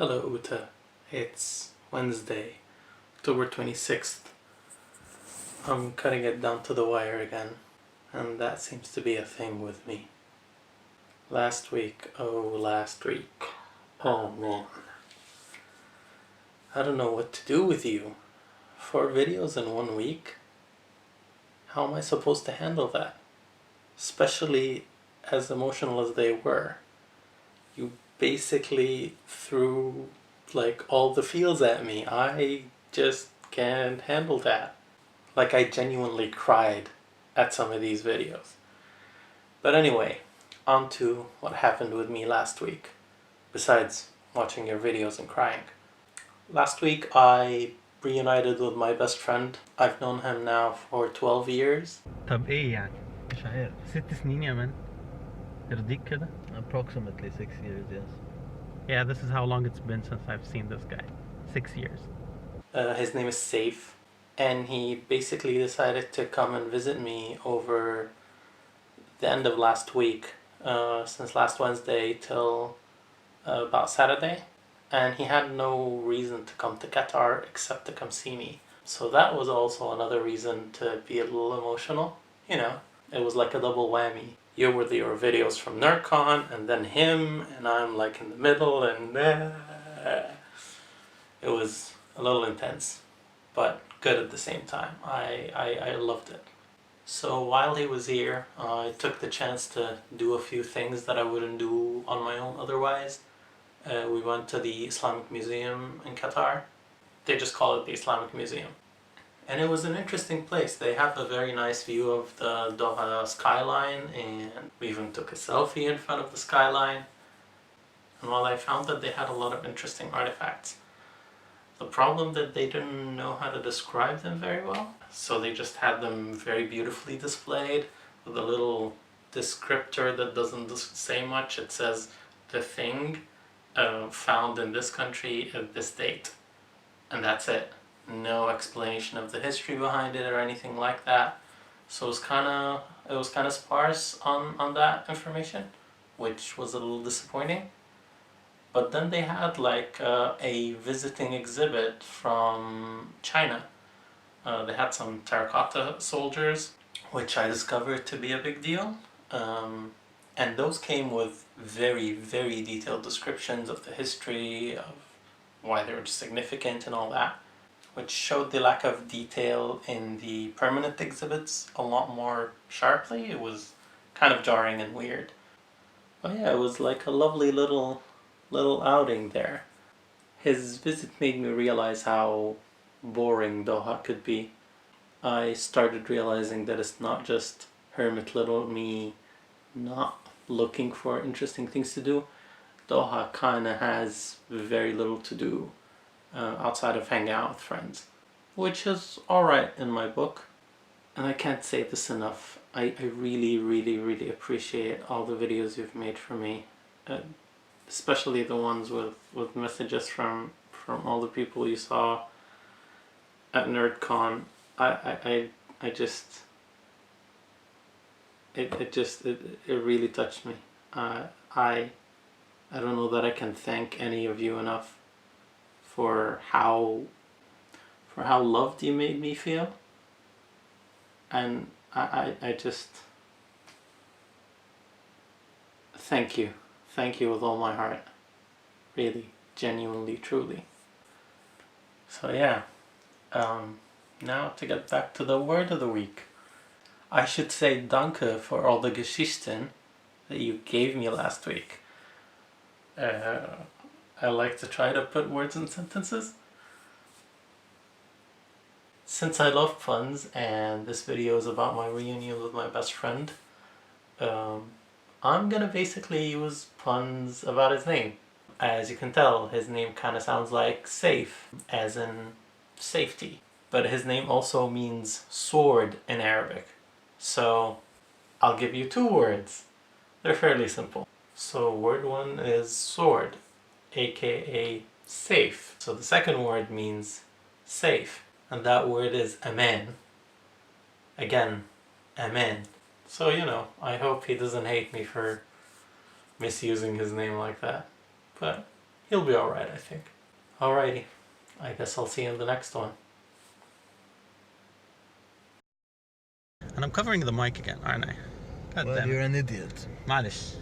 Hello Uta, it's Wednesday, October 26th. I'm cutting it down to the wire again, and that seems to be a thing with me. Last week, oh man. I don't know what to do with you. 4 videos in 1 week? How am I supposed to handle that? Especially as emotional as they were. You basically threw like all the feels at me. I just can't handle that. Like I genuinely cried at some of these videos. But anyway, on to what happened with me last week, besides watching your videos and crying. Last week I reunited with my best friend. I've known him now for 12 years. طب ايه يعني؟ مش عارف 6 سنين يا مان يرضيك كده؟ Approximately 6 years, yes. Yeah, this is how long it's been since I've seen this guy. 6 years. His name is Saif, and he basically decided to come and visit me over the end of last week, since last Wednesday till about Saturday. And he had no reason to come to Qatar except to come see me. So that was also another reason to be a little emotional. You know, it was like a double whammy. You were your videos from NerdCon, and then him, and I'm like in the middle, and it was a little intense, but good at the same time. I loved it. So while he was here, I took the chance to do a few things that I wouldn't do on my own otherwise. We went to the Islamic Museum in Qatar. They just call it the Islamic Museum. And it was an interesting place. They have a very nice view of the Doha skyline, and we even took a selfie in front of the skyline. And while I found that they had a lot of interesting artifacts, the problem that they didn't know how to describe them very well. So they just had them very beautifully displayed with a little descriptor that doesn't say much. It says the thing found in this country at this date, and that's it. No explanation of the history behind it or anything like that. So it was kind of sparse on that information, which was a little disappointing. But then they had like a visiting exhibit from China. They had some Terracotta Soldiers, which I discovered to be a big deal. And those came with very, very detailed descriptions of the history, of why they were significant and all that, which showed the lack of detail in the permanent exhibits a lot more sharply. It was kind of jarring and weird. But yeah, it was like a lovely little outing there. His visit made me realize how boring Doha could be. I started realizing that it's not just hermit little me not looking for interesting things to do. Doha kinda has very little to do outside of hanging out with friends, which is alright in my book. And I can't say this enough. I really, really, really appreciate all the videos you've made for me, especially the ones with messages from all the people you saw at NerdCon. I just it really touched me. I don't know that I can thank any of you enough for how loved you made me feel. And I just thank you with all my heart, really, genuinely, truly. So yeah, now to get back to the word of the week. I should say danke for all the Geschichten that you gave me last week. I like to try to put words in sentences. Since I love puns and this video is about my reunion with my best friend, I'm gonna basically use puns about his name. As you can tell, his name kind of sounds like Saif, as in safety. But his name also means sword in Arabic. So I'll give you 2 words. They're fairly simple. So word 1 is sword, aka safe. So the second word means safe, and that word is Amaan. Again, Amaan. So you know, I hope he doesn't hate me for misusing his name like that. But He'll be alright, I think. Alrighty. I guess I'll see you in the next one. And I'm covering the mic again, aren't I? God Well, damn it. you're an idiot. معلش.